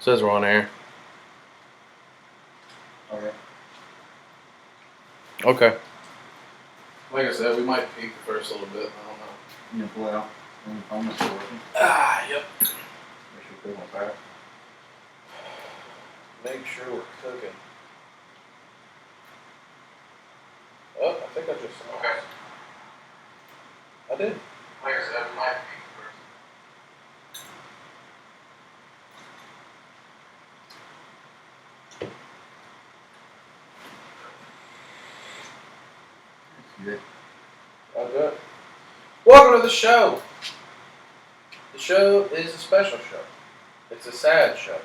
Says we're on air. Okay. Okay. Like I said, we might peek the first little bit. I don't know. You can pull it out when the phone is still working. Yep. Make sure it's on fire. Make sure we're cooking. Oh, I think I just. Okay. I did. Like I said, we might peek first. Good. I'll do it. Welcome to the show. The show is a special show. It's a sad show.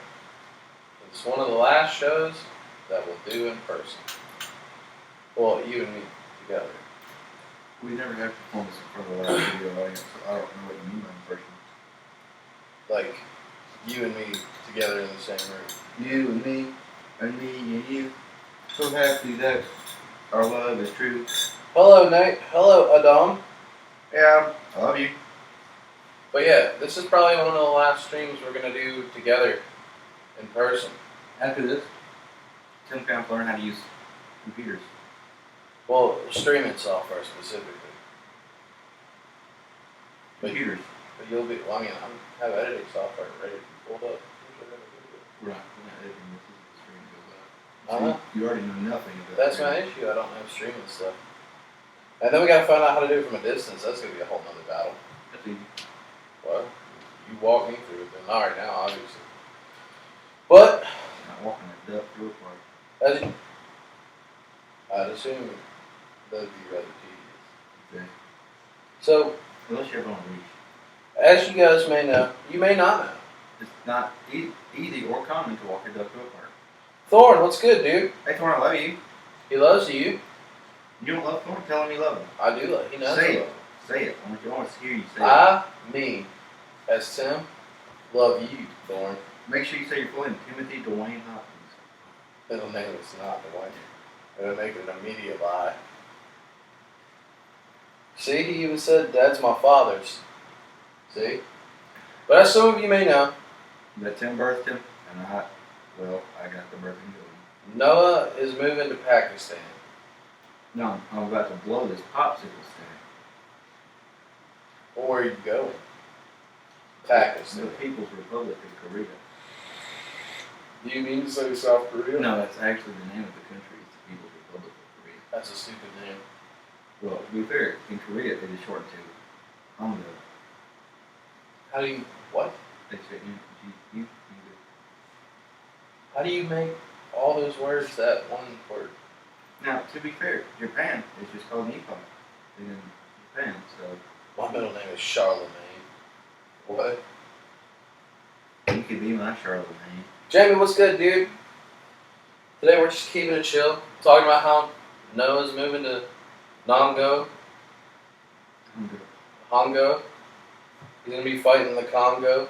It's one of the last shows that we'll do in person. Well, you and me together. We never had performance in front of a live video audience, so I don't know what you mean by in person. Like, you and me together in the same room. You and me and you. So happy that our love is true. Hello, Nate. Hello, Adam. Yeah, I love you. But yeah, this is probably one of the last streams we're going to do together in person. After this, Tim can learn how to use computers. Well, streaming software specifically. Computers. But you'll be, well, I mean, I have editing software ready to be pulled up. Right. We're not editing this as the stream goes out. Uh-huh. So you already know nothing about That's my issue. I don't have streaming stuff. And then we got to find out how to do it from a distance. That's going to be a whole nother battle. That's easy. Well, you walk me through it then. Not right now, obviously. But, Not walking a duck through a park. I'd assume that'd be rather tedious. Okay. So, Unless you have it on a leash. as you guys may know, you may not know. It's not easy or common to walk a duck through a park. Thorn, what's good, dude? Hey Thorn, I love you. He loves you. You don't love Thorn? Tell him you love him. I do love. He knows Say I it. love him. Say it. I want to hear you say I, me, as Tim, love you, Thorn. it. Make sure you say your full name, Timothy Dwayne Hopkins. Middle name is not the one. It'll make it an immediate lie. See, he even said, Dad's my father's. See? But as some of you may know, But Tim birthed him, and I got the birthing going. Noah is moving to Pakistan. No, I'm about to blow this popsicle stand. Where are you going? Pakistan. The People's Republic of Korea. Do you mean to say South Korea? No, that's actually the name of the country. It's the People's Republic of Korea. That's a stupid name. Well, to be fair, in Korea they just shorten to Hongo. How do you, what? They say you. How do you make all those words that one word? Now, to be fair, Japan is just called Nippon in Japan, so My middle name is Charlemagne. What? you could be my Charlemagne. Jamie, what's good, dude? Today we're just keeping it chill, talking about how Noah's moving to Nongo, Hongo. He's gonna be fighting the Congo.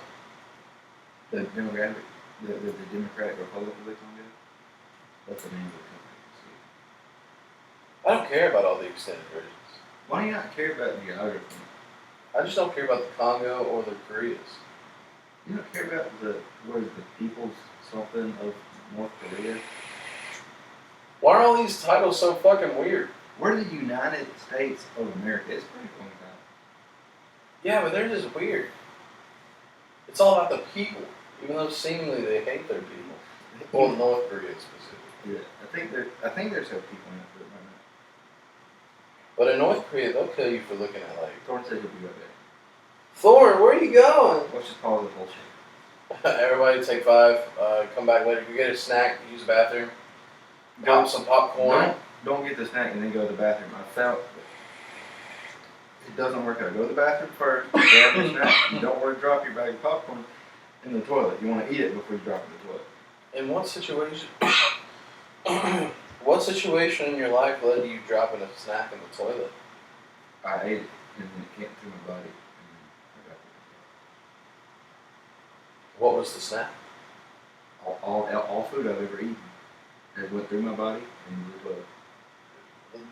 The Democratic Republic of the Congo. That's the name of the country. I don't care about all the extended versions. Why do you not care about geography? I just don't care about the Congo or the Koreas. You don't care about the people's something of North Korea? Why are all these titles so fucking weird? We're the United States of America. It's pretty cool. Yeah, but they're just weird. It's all about the people, even though seemingly they hate their people. Well, North Korea specifically. Yeah, I think there's some people in it right now. But in North Korea, they'll kill you for looking at like. Thorn says he'll be right back. Thorn, where are you going? Let's just pause the bullshit. Everybody take 5. Come back later. Go get a snack. Use the bathroom. Pop some popcorn. Don't get the snack and then go to the bathroom. I found it doesn't work out. Go to the bathroom first. Grab the snack. You don't want to drop your bag of popcorn in the toilet. You want to eat it before you drop it in the toilet. In what situation? What situation in your life led to you dropping a snack in the toilet? I ate it and then it came through my body. And I got What was the snack? all food I've ever eaten has went through my body and into the toilet.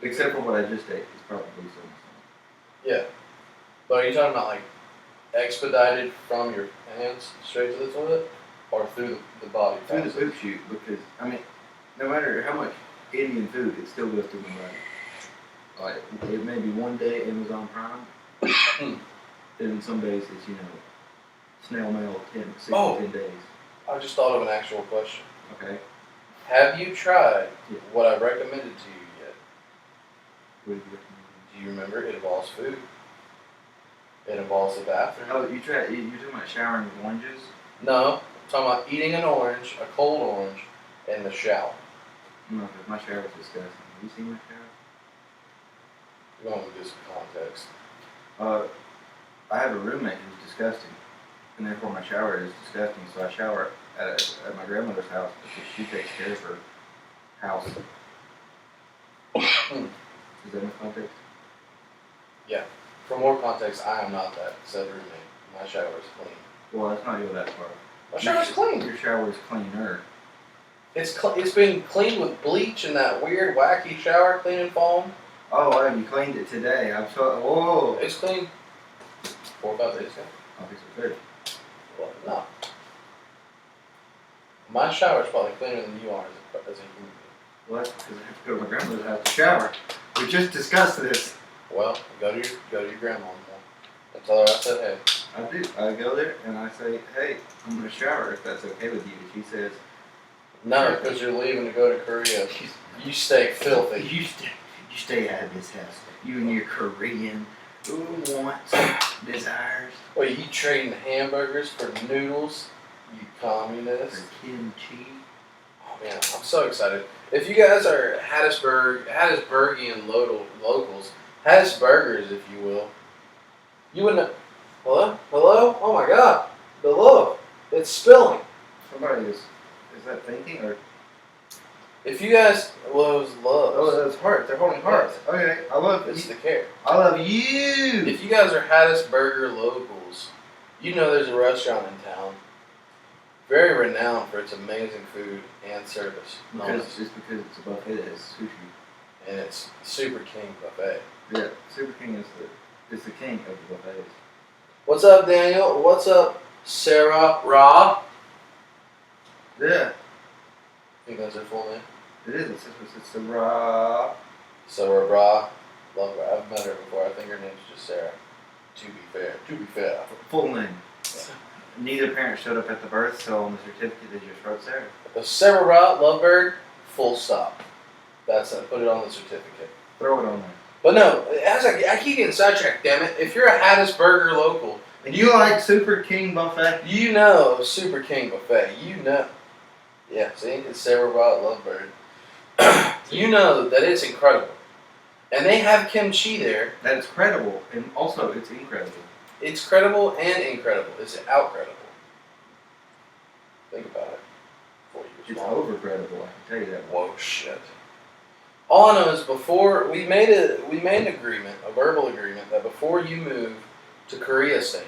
Except for what I just ate. It's probably so. Yeah. But are you talking about like expedited from your hands straight to the toilet? Or through the body through the passage? poop chute, because I mean, no matter how much Indian food, it still goes through my body. Like it may be one day Amazon Prime, then some days it's snail mail 10 days. I just thought of an actual question. Okay. Have you tried Yeah. what I recommended to you yet? What do you recommend? Do you remember? It involves food. It involves the bathroom. Oh, you're talking about showering with oranges? No, I'm talking about eating an orange, a cold orange, in the shower. No, because my shower is disgusting. Have you seen my shower? We're going to do some context. I have a roommate who's disgusting, and therefore my shower is disgusting. So I shower at my grandmother's house because she takes care of her house. Is that enough context? For more context, I am not that said roommate. My shower is clean. Well, let's not go that far. My shower's clean. Your shower is cleaner. It's been cleaned with bleach and that weird wacky shower cleaning foam. Oh, wow, you cleaned it today. I'm so. Whoa. It's clean 4 or 5 days ago. I think so too. Well, no. My shower's probably cleaner than you are as a human being. Well, that's because I have to go to my grandmother's house to shower. We just discussed this. Well, go to your grandma's more. And tell her I said hey. I do. I go there and I say, hey, I'm going to shower if that's okay with you. She says, No, because you're leaving to go to Korea. You stay filthy. you stay out of this house. You and your Korean wants, desires, Wait, you trading hamburgers for noodles? You communist. for kimchi. Oh man, I'm so excited. If you guys are Hattiesburgian locals, Hattiesburgers, if you will, you wouldn't. Hello? Hello? Oh my God! The love, it's spilling. Somebody is that thinking or? If you guys loves Oh, loves, those hearts. They're holding hearts. Okay, I love it's you. the care. I love you. If you guys are Hattiesburger locals, you know there's a restaurant in town, very renowned for its amazing food and service. Because it's a buffet that has sushi. And it's Super King Buffet. Yeah, Super King is the king of the buffets. What's up, Daniel? What's up, Sarah Ra? Yeah, I think that's her full name. it is. It's a raw. Sarah Ra. Love her. I've met her before. I think her name's just Sarah. To be fair. Full name. Neither parent showed up at the birth, so on the certificate they just wrote Sarah. Sarah Ra, Lovebird, full stop. That's it. Put it on the certificate. Throw it on there. But no, I keep getting sidetracked, damn it. If you're a Hattiesburger local, And you like Super King buffet? you know Super King Buffet. You know. Yeah, see? It's Sarah Ra, Lovebird. You know that it's incredible. And they have kimchi there. That is credible, and also it's incredible. It's credible and incredible. It's outcredible. Think about it. Before you It's respond. over credible, I can tell you that. Whoa, shit. All I know is before we made an agreement, a verbal agreement, that before you move to Korea, Stan,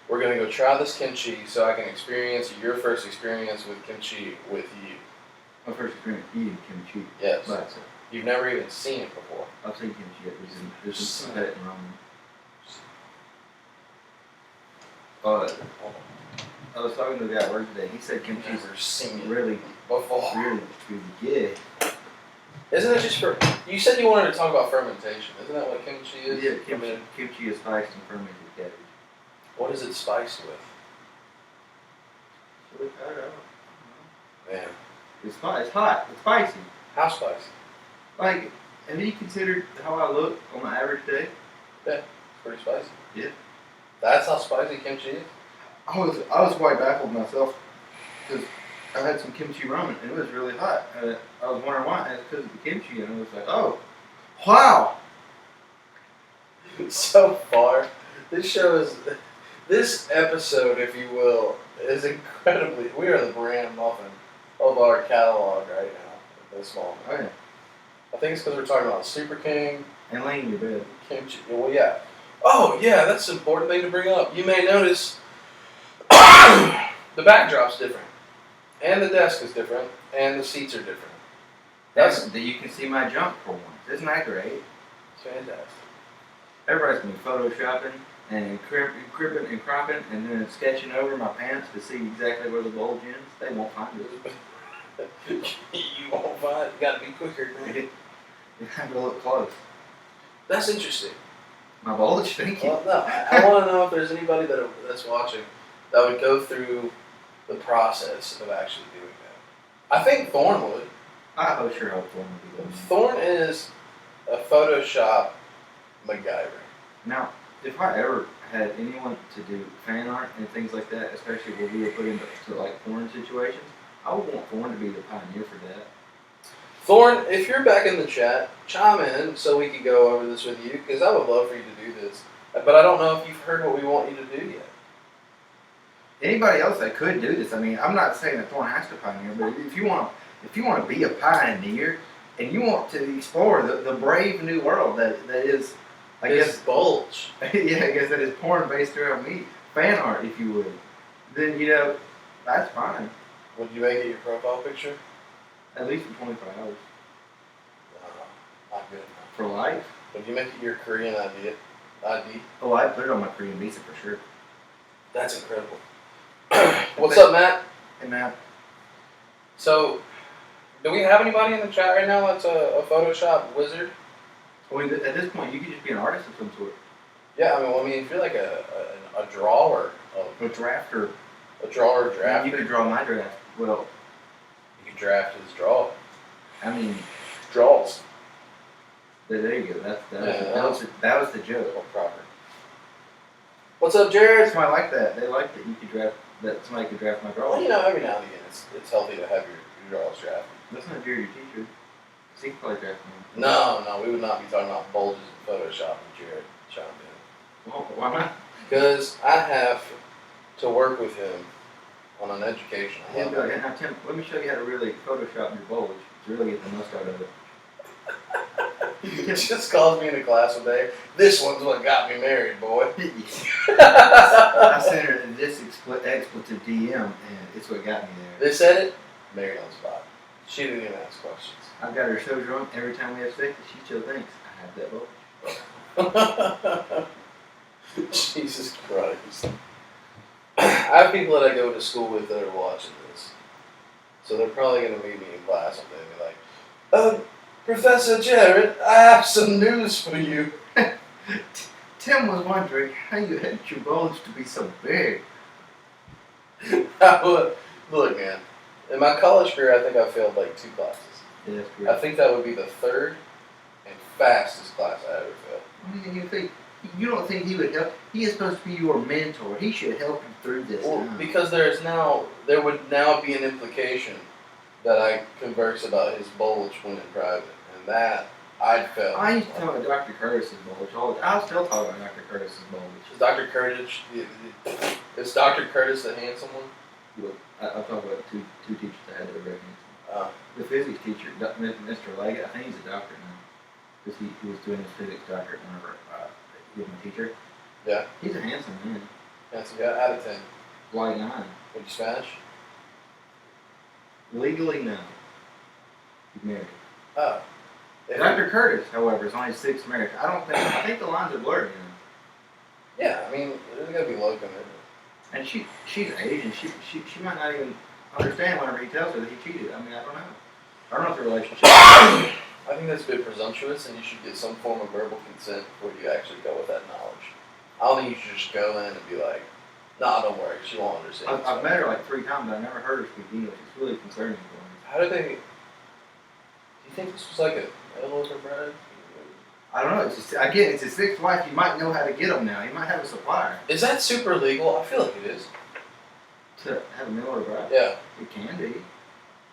we're gonna go try this kimchi so I can experience your first experience with kimchi with you. My first experience eating kimchi. Yes. By itself. You've never even seen it before. I've seen kimchi at there's some pet in ramen. I was talking to the guy at work today. He said kimchi's Never seen it really, before. really good. Isn't it just for? You said you wanted to talk about fermentation. Isn't that what kimchi is? Yeah, I mean, kimchi is spiced and fermented cabbage. what is it spiced with? I don't know. Man, It's hot. It's spicy. how spicy? Like, have you considered how I look on an average day? It's pretty spicy. Yeah. That's how spicy kimchi is? I was quite baffled myself because I had some kimchi ramen and it was really hot. And I was wondering why. And it's because of the kimchi, and I was like, oh, wow. So far, this episode, if you will, is incredibly. We are the brand muffin of our catalog right now at this moment. Oh yeah. I think it's because we're talking about Super King, And laying in your bed. kimchi. Well, yeah. Oh, yeah, that's an important thing to bring up. You may notice the backdrop's different, and the desk is different, and the seats are different. That's that you can see my junk for once. Isn't that great? It's fantastic. Everybody's gonna be photoshopping and cribbing and cropping and then sketching over my pants to see exactly where the bulge ends, they won't find it. You won't find it. You gotta be quicker, man. You have to look close. That's interesting. My bulge, thank you. Well, no, I want to know if there's anybody that's watching that would go through the process of actually doing that. I think Thorn would. I sure hope Thorn would be good. Thorn is a Photoshop MacGyver. Now, if I ever had anyone to do fan art and things like that, especially when we were put into like porn situations, I would want Thorn to be the pioneer for that. Thorn, if you're back in the chat, chime in so we can go over this with you, because I would love for you to do this. But I don't know if you've heard what we want you to do yet. Anybody else that could do this, I mean, I'm not saying that Thorn has to pioneer, but if you want to be a pioneer and you want to explore the brave new world that is, I guess, bulge. yeah, I guess that is porn based around me, fan art, if you would, then that's fine. Would you make it your profile picture? At least for 24 hours. Not good enough. For life? Would you make it your Korean ID? Oh, I'd put it on my Korean visa for sure. That's incredible. What's up, Matt? Hey, Matt. So, do we have anybody in the chat right now that's a Photoshop wizard? Well, at this point, you could just be an artist of some sort. Yeah, I mean, if you're like a drawer, A drafter. A drawer drafter. You could draw my draft. Well, you could draft his draw. I mean, draws. There you go. That was the joke. Oh, proper. What's up, Jared? Somebody like that. They like that you could draft. That somebody could draft my drawing. Well, every now and again, it's healthy to have your draws drafted. That's not Jared, your teacher. Cause he could probably draft me. No, we would not be talking about bulges in Photoshop with Jared chimed in. Well, why not? Because I have to work with him on an educational level. Now, Tim, let me show you how to really Photoshop your bulge to really get the most out of it. He just calls me into class one day. This one's what got me married, boy. I sent her this expletive DM, and it's what got me there. They said it, married on the spot. She didn't even ask questions. I've got her so drunk every time we have sex that she still thinks I have that bulge. Jesus Christ. I have people that I go to school with that are watching this. So they're probably going to meet me in class one day and be like, Professor Jared, I have some news for you. Tim was wondering how you had your bulge to be so big. Look, man, in my college career, I think I failed like 2 classes. Yeah, that's great. I think that would be the 3rd and fastest class I ever failed. What do you think? You don't think he would help? He is supposed to be your mentor. He should help you through this time. Because there would now be an implication that I converse about his bulge when in private, and that I'd fail. I used to talk about Dr. Curtis's bulge all the time. I'll still talk about Dr. Curtis's bulge. Is Dr. Curtis the handsome one? Look, I'll talk about two teachers that had that very handsome. Oh. The physics teacher, Mr. Leggett, I think he's a doctor now. Because he was doing his physics doctorate whenever he was my teacher. Yeah. He's a handsome man. Handsome guy, out of 10. Like 9. Would you smash? Legally, no. He's married. Oh. Dr. Curtis, however, is on his 6th marriage. I think the lines are blurred, Yeah, I mean, there's got to be locum in it. And she's Asian. She might not even understand whenever he tells her that he cheated. I mean, I don't know. I don't know if the relationship. I think that's a bit presumptuous, and you should get some form of verbal consent before you actually go with that knowledge. I don't think you should just go in and be like, nah, don't worry, she won't understand. I've met her like 3 times, but I never heard her speak English. It's really concerning for me. How did they... Do you think this was like a mail-order bride? I don't know. It's just, again, it's his 6th wife. You might know how to get them now. He might have a supplier. Is that super legal? I feel like it is. To have a mail order bride? Yeah. It can be.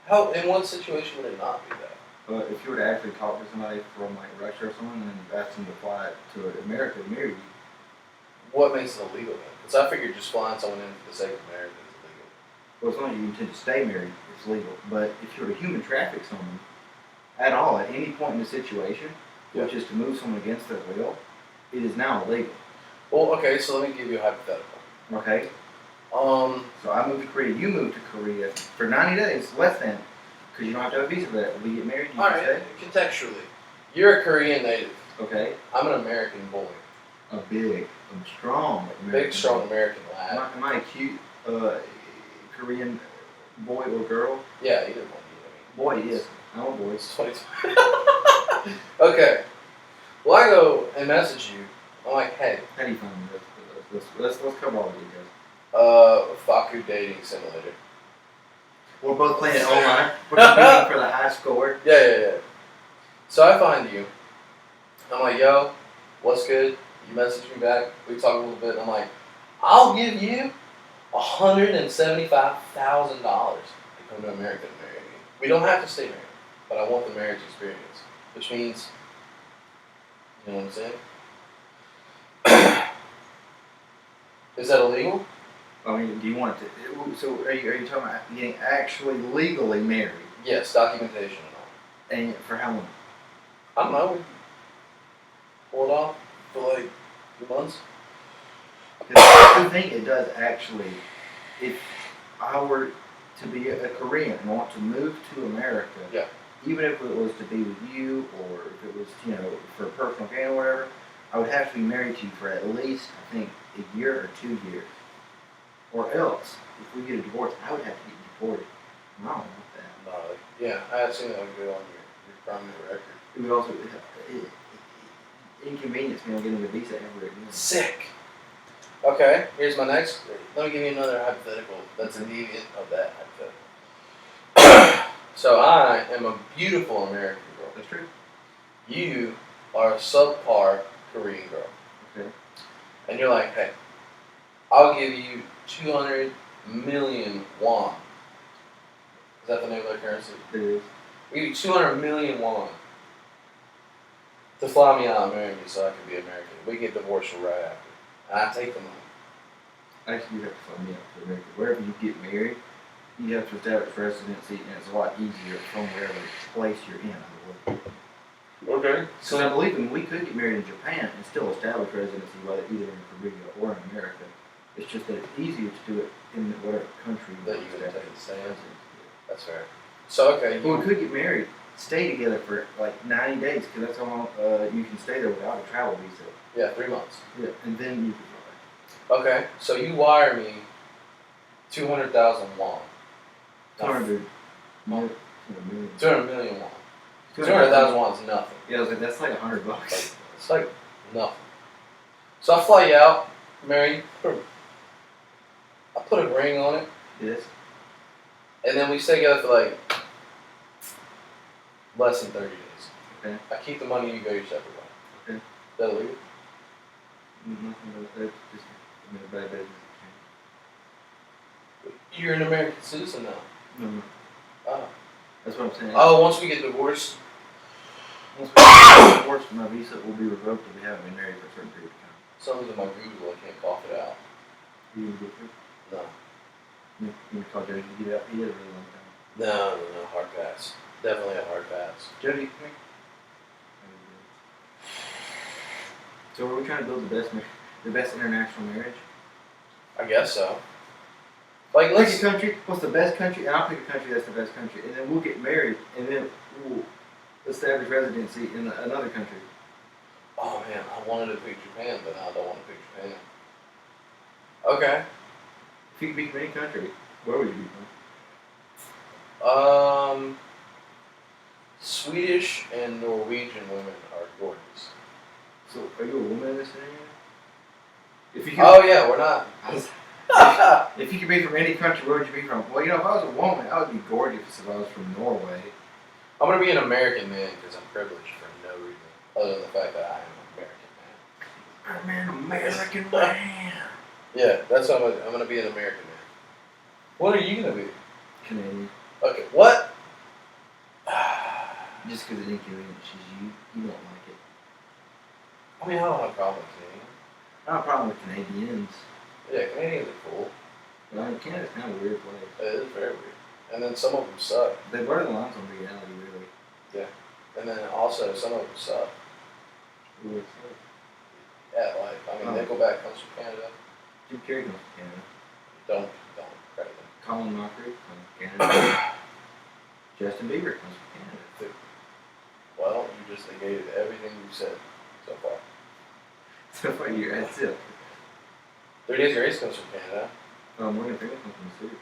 How? In what situation would it not be that? But if you were to actually talk to somebody from like Russia or someone and ask them to fly to America to marry you, what makes it illegal then? Because I figured just flying someone in for the sake of marriage is illegal. Well, as long as you intend to stay married, it's legal. But if you were to human traffic someone at all, at any point in the situation, which is to move someone against their will, it is now illegal. Well, okay, so let me give you a hypothetical. Okay? So I moved to Korea, you moved to Korea for 90 days, less than, because you don't have to have a visa for that. We get married, you can Alright, contextually. You're a Korean native. stay. Okay? I'm an American boy. a big, strong American. Big, strong American lad. Am I a cute Korean boy or girl? Yeah, either one. Boy, yes. I'm a boy. It's 22. Okay. Well, I go and message you. I'm like, hey. How do you find me? Let's cover all the details. Faku dating simulator. We're both playing online. We're competing for the high score. Yeah. So I find you. I'm like, yo, what's good? You message me back. We talk a little bit. I'm like, I'll give you $175,000 to come to America to marry me. We don't have to stay married, but I want the marriage experience, which means, you know what I'm saying? Is that illegal? I mean, do you want to? So, are you talking about getting actually legally married? Yes, documentation and all. And for how long? I don't know. Hold on for like 2 months. I think it does actually. If I were to be a Korean and want to move to America, yeah. Even if it was to be with you or if it was, for personal gain or whatever, I would have to be married to you for at least, I think, a year or 2 years. Or else, if we get a divorce, I would have to get deported. And I don't want that. No, yeah, I have seen that go on your primary record. It would also inconvenience me on getting a visa ever again. Sick. Okay, here's my next. Let me give you another hypothetical that's a deviant of that hypothetical. So I am a beautiful American girl. That's true. You are a subpar Korean girl. Okay. And you're like, hey, I'll give you 200 million won. Is that the name of the currency? It is. We give you 200 million won to fly me out and marry me so I can be American. We get divorced right after. And I take the money. Actually, you have to fly me out to America. Wherever you get married, you have to establish residency, and it's a lot easier from wherever place you're in. Okay. Because I believe we could get married in Japan and still establish residency, whether either in Korea or in America. It's just that it's easier to do it in whatever country that you would take the same. residency. That's fair. So, okay. Well, we could get married, stay together for like 90 days, because that's how long you can stay there without a travel visa. Yeah, 3 months. Yeah, and then you can fly. Okay, so you wire me 200,000 won. 200 million. 200 million won. 200,000 won is nothing. Yeah, I was like, that's like $100. It's like nothing. So I fly you out, marry you. I put a ring on it. Yes. And then we stay together for like less than 30 days. Okay. I keep the money, you go your separate way. Okay. Is that illegal? Nothing about that. Just a bad business. You're an American citizen now. No. Oh. That's what I'm saying. Oh, once we get divorced. Once we get divorced, my visa will be revoked if we haven't been married for a certain period of time. Something's in my Google, I can't cough it out. You can get through? No. You can call Jody to get out. He has a really long time. No, hard pass. Definitely a hard pass. Jody, come here. So are we trying to build the best international marriage? I guess so. Like, Pick let's. a country. What's the best country? And I'll pick a country that's the best country, and then we'll get married, and then we'll establish residency in another country. Oh man, I wanted to pick Japan, but now I don't want to pick Japan. Okay. If you could be from any country, where would you be from? Swedish and Norwegian women are gorgeous. So, are you a woman in this scenario? If you could, Oh yeah, we're not. if you could be from any country, where would you be from? Well, if I was a woman, I would be gorgeous if I was from Norway. I'm gonna be an American man because I'm privileged for no reason other than the fact that I am an American man. I'm an American man. Yeah, that's what I'm gonna be an American man. What are you gonna be? Canadian. Okay, what? Just because it inconveniences you, you don't like it. I mean, I don't have a problem with Canadian. I don't have a problem with Canadians. Yeah, Canadians are cool. But I mean, Canada's kind of a weird place. It is very weird. And then some of them suck. They blur the lines on reality, really. Yeah. And then also some of them suck. Really. Yeah, like, I mean, Nickelback comes from Canada. Jim Carrey comes from Canada. Don't credit them. Colin Mockery comes from Canada. Justin Bieber comes from Canada. Well, you just negated everything you said so far. So far, you're at silk. 3 Days Grace comes from Canada. Morgan Freeman comes from the city.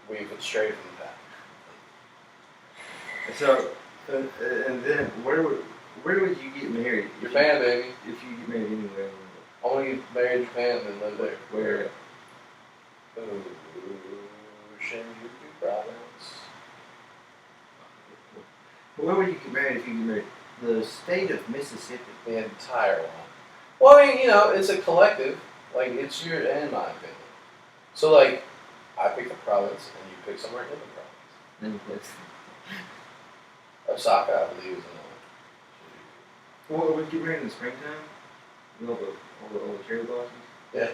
We've been straight from the pack. So, and then where would you get married? Japan, baby. If you get married anywhere. I want to get married in Japan and then live there. Where? Shinjuku province. Where would you get married if you get married? The state of Mississippi. The entire one. Well, I mean, you know, it's a collective. Like, it's your and my opinion. So, like, I pick a province and you pick somewhere in the province. Any place. Osaka, I believe, is in Well, would you get married in the springtime? With all the cherry blossoms? Yeah.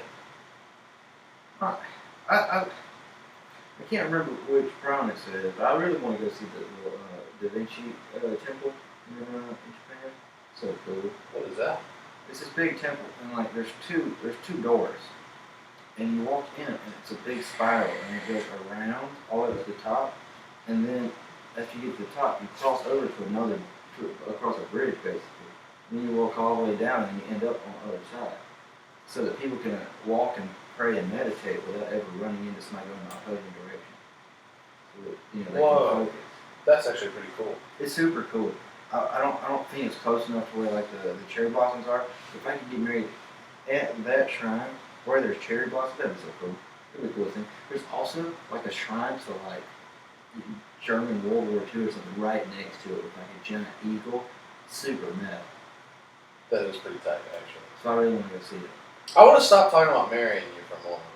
I can't remember which province it is, but I really want to go see the Da Vinci temple in Japan. So cool. What is that? It's this big temple, and like there's two doors, and you walk in, and it's a big spiral, and it goes around all the way to the top, and then after you get to the top, you cross over to across a bridge basically. And then you walk all the way down, and you end up on the other side, so that people can walk and pray and meditate without ever running into somebody going in the opposing direction. So that, you know, they can focus. That's actually pretty cool. It's super cool. I don't think it's close enough to where like the cherry blossoms are. If I could get married at that shrine where there's cherry blossoms, that'd be so cool. Really cool thing. There's also like a shrine to like German World War II or something right next to it with like a giant eagle. Super mad. That is pretty tight, actually. So I really want to go see it. I want to stop talking about marrying you for a moment.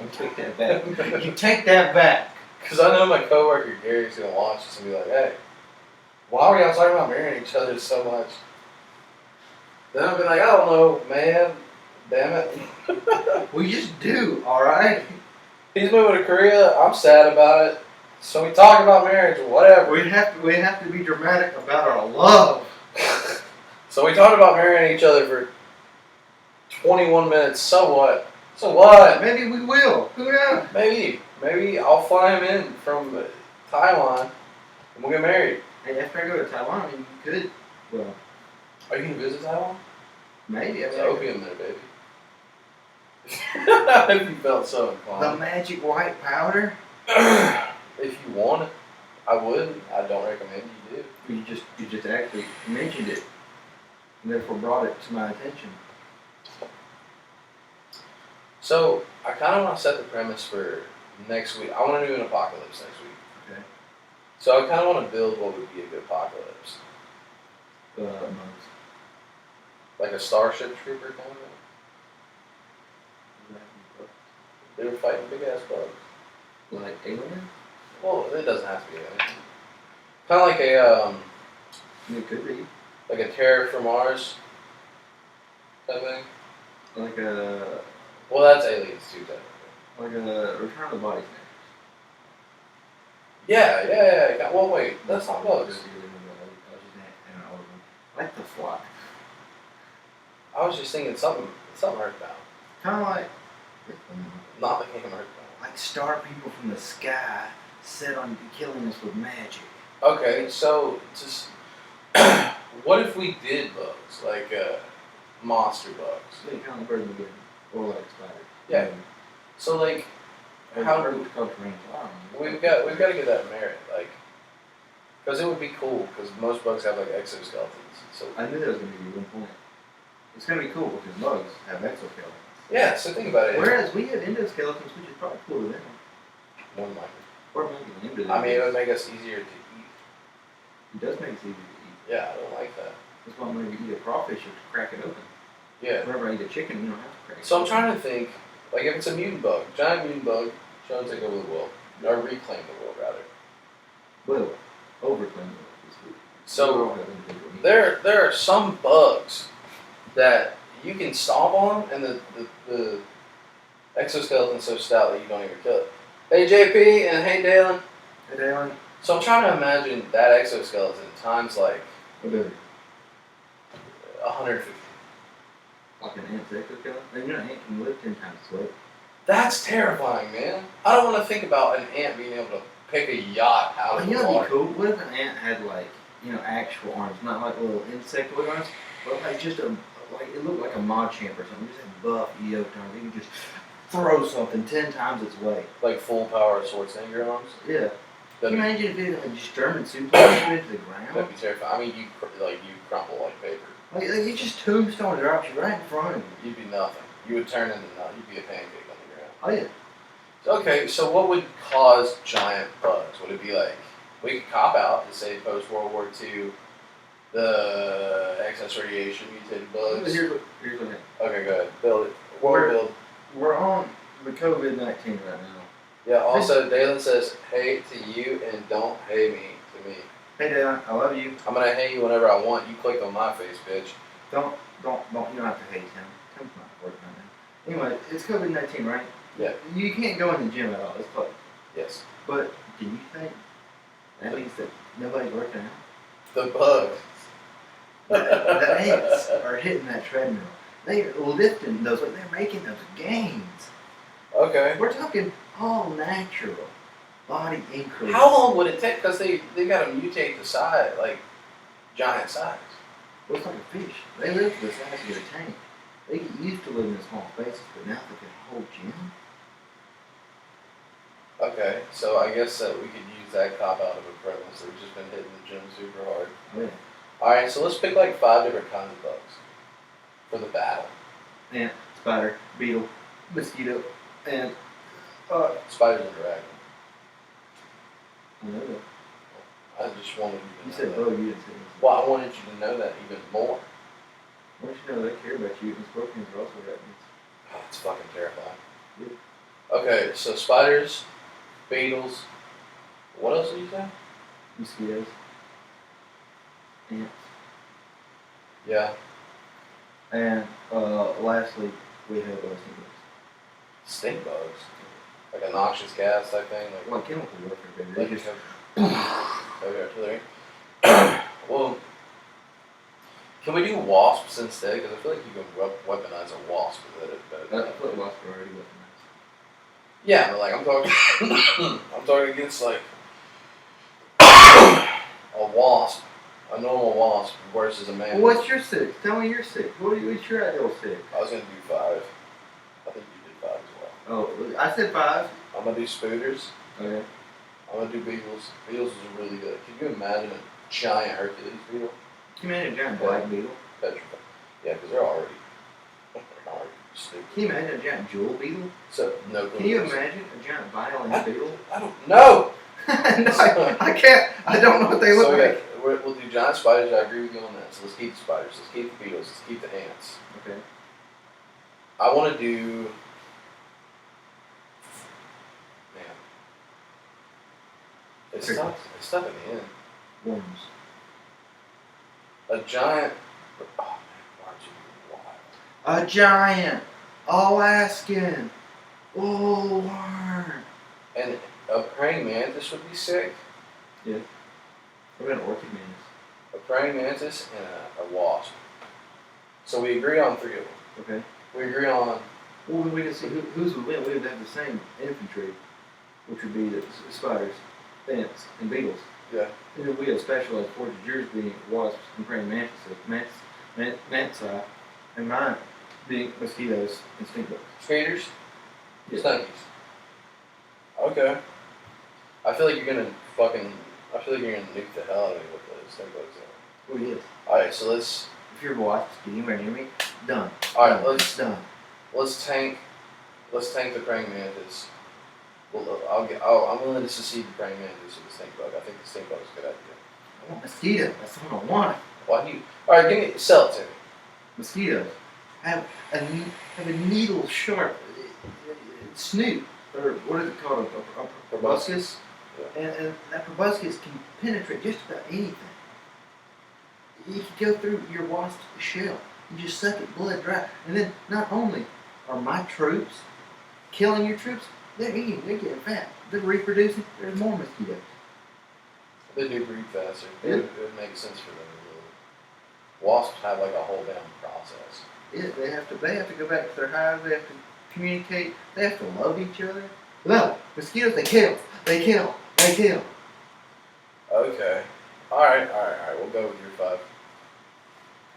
You take that back. You take that back. Because I know my coworker Gary's going to watch this and be like, hey, why are y'all talking about marrying each other so much? Then I'll be like, I don't know, man. Damn it. We just do, alright? He's moving to Korea. I'm sad about it. So we talk about marriage or whatever. We have to be dramatic about our love. So we talked about marrying each other for 21 minutes. So what? So what? Maybe we will. Who knows? Maybe I'll fly him in from Taiwan and we'll get married. Hey, after I go to Taiwan, I mean, you could. Well, Are you going to visit Taiwan? maybe. There's opium there, baby. If you felt so The inclined. magic white powder? If you want it, I would. I don't recommend you do. You just actually mentioned it, and therefore brought it to my attention. So, I kind of want to set the premise for next week. I want to do an apocalypse next week. Okay. So, I kind of want to build what would be a good apocalypse. Monks. Like a Starship Trooper kind of thing. They were fighting big ass bugs. Like alien? Well, it doesn't have to be anything. Kind of like a It could be. like a Terror from Mars type thing. Like a Well, that's aliens too, technically. Return of the Body Snatchers. Yeah. Well, wait, that's not bugs. Like the Fly. I was just thinking something Earthbound, Kind of like not the Kingdom Earthbound. like star people from the sky set on killing us with magic. Okay, so just what if we did bugs like monster bugs? Kind of like Bird of the Wind. Or like Spider. Yeah. So like, how do we've got to get that merit, like, because it would be cool because most bugs have like exoskeletons. So I knew that was going to be one point. It's going to be cool because bugs have exoskeletons. yeah, so think about it. Whereas we have endoskeletons, which is probably cooler than them. One might. Or maybe an I mean, it would make us easier to eat. It does make it easier to eat. Yeah, I don't like that. That's why whenever you eat a crawfish, you have to crack it open. Yeah. Whenever I eat a chicken, you don't have to crack it So I'm open. trying to think, like, if it's a mutant bug, giant mutant bug, trying to take over the world, or reclaim the world rather. Well, overclaim it. So there are some bugs that you can stomp on, and the exoskeleton's so stout that you don't even kill it. Hey JP and hey Dalen. Hey Dalen. So I'm trying to imagine that exoskeleton times like Whatever. 150. Like an ant's exoskeleton? And an ant can live 10 times as weight. That's terrifying, man. I don't want to think about an ant being able to pick a yacht out of You the know water. what'd be cool? What if an ant had like, actual arms, not like little insect arms, but like just like it looked like a mod champ or something. Just had buff yoked arms. He could just throw something 10 times its weight. Like full power Schwarzenegger arms. Yeah. Can you That'd imagine if it like just German suplex you into the ground? be terrifying. I mean, you crumble like paper. Like it just tombstone drops you right in front of you. You'd be nothing. You would turn into nothing. You'd be a pancake on the ground. Oh yeah. Okay, so what would cause giant bugs? Would it be like, we could cop out and say post World War II, the excess radiation mutated bugs? Here's what happened. Okay, go ahead. Build it. Build. We're on the COVID-19 right now. Yeah, also, Dalen says, hey to you and don't hey me to me. Hey Dalen, I love you. I'm going to hey you whenever I want. You click on my face, bitch. Don't, you don't have to hate him. Tim's not working right now. Anyway, it's COVID-19, right? Yeah. You can't go in the gym at all. It's closed. Yes. But do you think that means that nobody's working out? The bugs. The ants are hitting that treadmill. They're lifting those, they're making those gains. Okay. We're talking all natural body increase. How long would it take? Because they got to mutate the size, like giant size. Well, it's like a fish. They live the size of their tank. They get used to living in small spaces, but now they can hold gym. Okay, so I guess that we could use that cop out of a premise that we've just been hitting the gym super hard. Oh, yeah. Alright, so let's pick like 5 different kinds of bugs for the battle. Ant, spider, beetle, mosquito, and Spiders and dragons. I know that. I just wanted you You to said know bug, that. you didn't say anything. Well, I wanted you to know that even more. Why don't you know they care about you, and scorpions are also arachnids. Oh, it's fucking terrifying. Yeah. Okay, so spiders, beetles, what else did you say? Mosquitoes, ants, Yeah, and lastly, we have snake stink bugs. Like a noxious gas type thing. bugs. Like chemical warfare, baby. Like They just heavy artillery. Well, can we do wasps instead? Because I feel like you can weaponize a wasp better than I put wasps are already weaponized. Yeah, but like I'm talking, I'm talking against like a wasp, a normal wasp versus a man. Well, what's your six? Tell me your six. What's your ideal six? I was gonna do 5. I think you did 5 as well. Oh, I said 5. I'm gonna do spooters. Okay. I'm gonna do beetles. Beetles is really good. Can you imagine a giant Hercules beetle? Can you imagine a giant black beetle? Petrified. Yeah, because they're already stupid. Can you imagine a giant jewel beetle? So no. Can you imagine a giant violin beetle? I don't know. No, I can't. I don't know what they look So like. we'll do giant spiders. I agree with you on that. So let's keep the spiders. Let's keep the beetles. Let's keep the ants. Okay. I want to do. Man, it's tough. It's tough in the end. Worms. A giant. Oh man, why aren't you wild? A giant Alaskan worm. And a praying mantis would be sick. Yeah. What about an orchid mantis? A praying mantis and a wasp. So we agree on 3 of them. Okay. We agree on. Well, we can see who's would win. We would have the same infantry, which would be the spiders, ants, and beetles. Yeah. And then we have specialized forces, yours being wasps and praying mantis, and mine being mosquitoes and stink bugs. Skaters? Yeah. Stunkies. Okay. I feel like you're gonna nuke the hell out of me with those stink bugs. Oh yes. Alright, so let's. If you're wasps, can you marry me? Done. Alright, Done. let's tank the praying mantis. Well, I'm willing to secede the praying mantis with the stink bug. I think the stink bug is a good idea. I want mosquito. That's what I want. Why do you? Alright, sell it to me. Mosquitoes have a needle sharp snoot, or what is it called? A proboscis. Yeah. And that proboscis can penetrate just about anything. You can go through your wasp's shell. You just suck it blood dry. And then not only are my troops killing your troops, they're eating, they're getting fat, they're reproducing, there's more mosquitoes. They do breed faster. Yeah. It would make sense for them to really. Wasps have like a whole damn process. Yeah, they have to go back to their hive, they have to communicate, they have to love each other. No, mosquitoes, they kill. Okay. Alright, we'll go with your 5.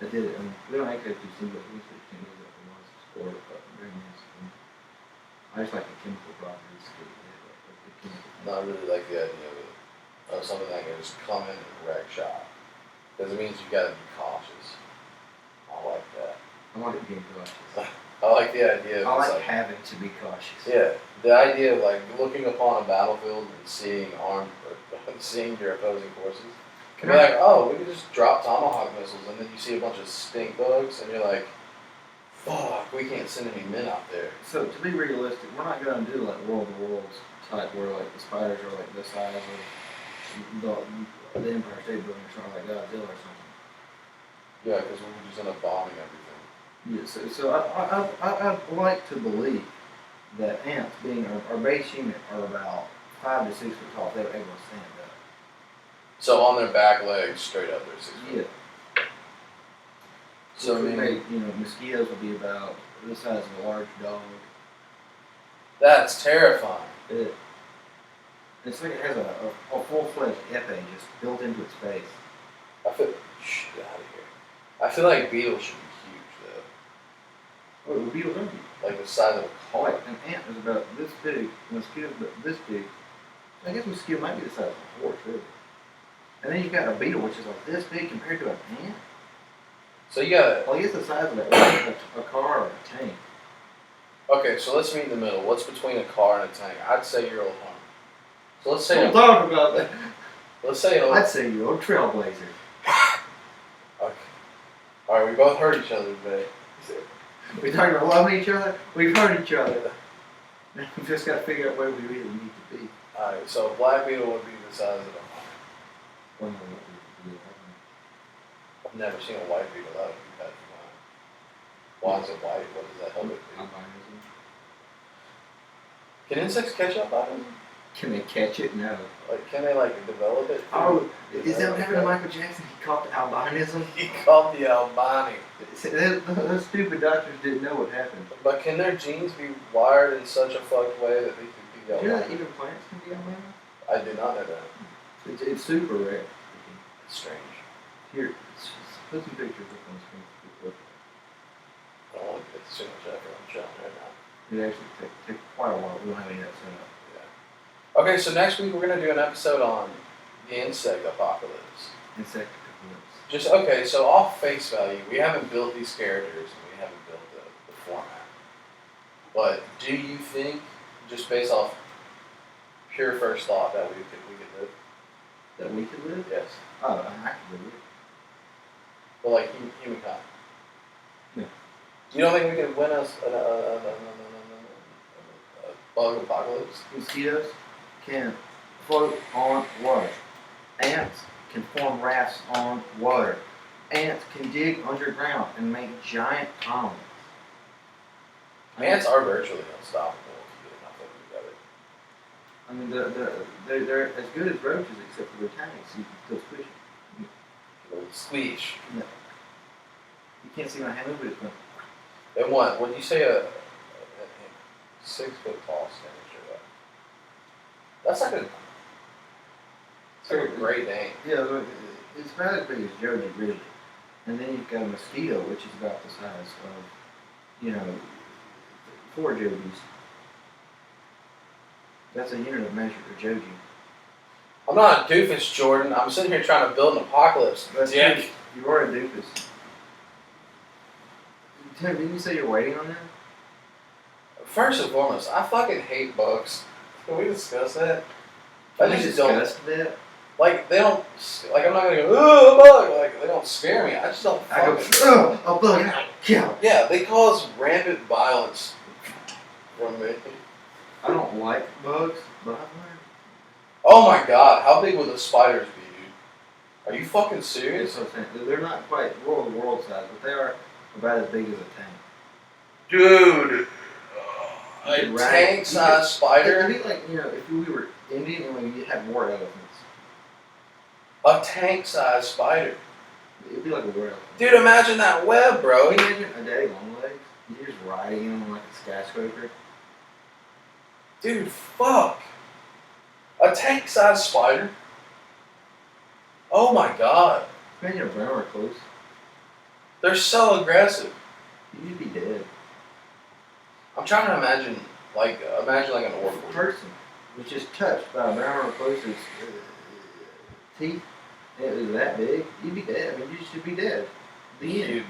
I did it. I mean, we don't actually have to single use it. Can use it for most sport, but very nice. I just like the chemical properties to the chemical. Not really like the idea of something that can just come in and wreck shop. Because it means you gotta be cautious. I like that. I like being cautious. I like the idea of I like having to be cautious. Yeah, the idea of like looking upon a battlefield and seeing seeing your opposing forces. Can be like, oh, we can just drop tomahawk missiles, and then you see a bunch of stink bugs, and you're like, fuck, we can't send any men out there. So to be realistic, we're not gonna do like World of Worlds type where like the spiders are like the size of the Empire State Building or something like Godzilla or something. Yeah, because we would just end up bombing everything. Yeah, so I like to believe that ants, being our base unit, are about 5 to 6 foot tall. They're able to stand up. So on their back legs, straight up, they're 6 foot. Yeah. So maybe mosquitoes will be about the size of a large dog. That's terrifying. It's like it has a full-fledged epee just built into its face. Get out of here. I feel like beetles should be huge though. Oh, beetles are huge. Like the size of a car. Like an ant is about this big, mosquitoes about this big. I guess mosquito might be the size of a horse, really. And then you've got a beetle which is like this big compared to an ant. So you got Well, I guess the size of a car or a tank. Okay, so let's meet in the middle. What's between a car and a tank? I'd say you're a hunter. So let's say Don't talk about that. Let's say I'd say you're a trailblazer. Okay. Alright, we both hurt each other today. We talking about loving each other? We've hurt each other. We've just got to figure out where we really need to be. Alright, so a black beetle would be the size of a hunter. I've never seen a white beetle. That would be bad for mine. Why is it white? What does that help it do? Albinism. Can insects catch albinism? Can they catch it? No. Like, can they develop it? Oh, is that what happened to Michael Jackson? He caught the albinism? He called the albino. Those stupid doctors didn't know what happened. But can their genes be wired in such a fucked way that they can be Do you know albino? that even plants can be albino? I do not know that. It's super rare. It's strange. Here, put some pictures up on the screen. I don't want to get too much effort on showing right now. It actually takes quite a while. We don't have any of that set up. Okay, so next week we're going to do an episode on the insect apocalypse. Insect apocalypse. Okay, so off face value, we haven't built these characters and we haven't built the format. But do you think, just based off pure first thought, that we could live? That we could live? Yes. Oh, I could live. Well, like humankind. No. You don't think we can win a bug apocalypse? Mosquitoes can float on water. Ants can form rafts on water. Ants can dig underground and make giant colonies. Ants are virtually unstoppable if you get enough of them together. I mean, they're as good as roaches except for their tiny, so you can still squish them. Squeeze. No. You can't see my hand over it, but And what? Would you say a 6 foot tall snake? That's like a great name. yeah, look, it's about as big as Joji, really. And then you've got a mosquito, which is about the size of, 4 Jojis. That's a unit of measure for Joji. I'm not a doofus, Jordan. I'm sitting here trying to build an apocalypse. That's Dick. true. You are a doofus. Tim, didn't you say you're waiting on that? First and foremost, I fucking hate bugs. Can we discuss that? Can we discuss that? Like, they don't, I'm not gonna go, oh, a bug! Like, they don't scare me. I just don't I go, fucking. a bug, kill. Yeah, they cause rampant violence from me. I don't like bugs, but I've learned. Oh my god, how big would the spiders be, dude? Are you fucking serious? That's what I'm saying. They're not quite world size, but they are about as big as a tank. Dude! A Right. tank-sized spider? It'd be like, if we were Indian and we had war elephants. A tank-sized spider. It'd be like a war elephant. Dude, imagine that web, bro. Can you imagine a daddy long legs? You're just riding him on like a skyscraper. Dude, fuck. A tank-sized spider? Oh my god. Imagine a brown recluse. They're so aggressive. You'd be dead. I'm trying to imagine like an If orphan. a person was just touched by a brown recluse's teeth, and it was that big, you'd be dead. I mean, you should be dead. The end.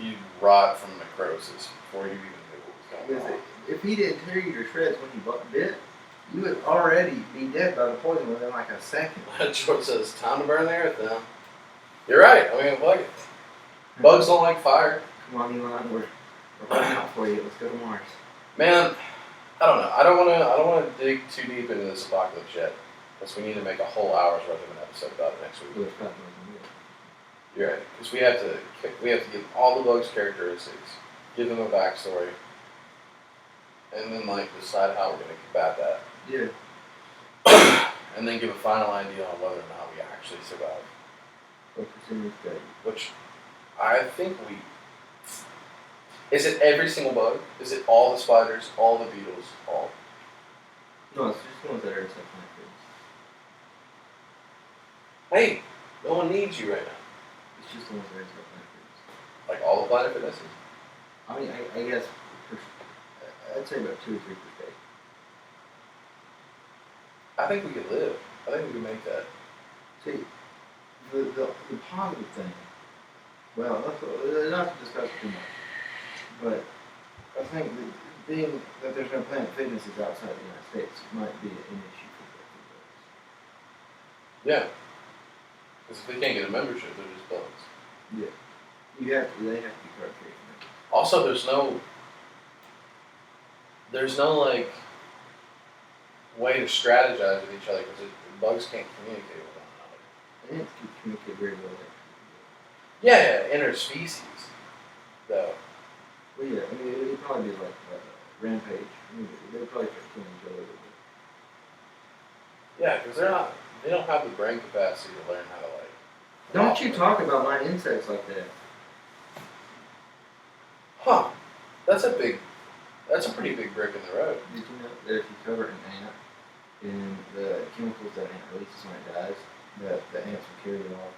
You'd rot from necrosis before you even knew what was going on. If he didn't tear you to shreds when you bit, you would already be dead by the poison within like a second. George says, "Time to burn the earth down." You're right. I mean, look, bugs don't like fire. Come on, Elon, we're holding out for you. Let's go to Mars. Man, I don't know. I don't want to dig too deep into this apocalypse yet, because we need to make a whole hour's worth of an episode about it next week. Well, it's probably not You're right, because we have to give all the bugs characteristics, give them a backstory, and then like decide how we're going to combat that. Yeah. And then give a final idea on whether or not we actually survive. Which I think we. Is it every single bug? Is it all the spiders, all the beetles, all? No, it's just ones that are insect planets. Hey, no one needs you right now. It's just the ones that are insect planets. Like all the planet fitnesses? I mean, I guess I'd say about 2 or 3 per day. I think we could live. I think we could make that. See, the positive thing. Well, not to discuss too much, but I think that being that there's no Planet Fitnesses outside the United States might be an issue for Yeah. Because if they can't get a membership, they're just bugs. Yeah. They have to be card carrying. Also, there's no like way to strategize with each other because bugs can't communicate with one another. They have to communicate very well. Yeah, interspecies, though. Well, yeah, I mean, it'd probably be like Rampage. I mean, they'd probably start killing each other. Yeah, because they don't have the brain capacity to learn how to like. Don't you talk about my insects like that. Huh. That's a pretty big brick in the road. Did you know that if you cover an ant in the chemicals that an ant releases when it dies, that the ants will carry it off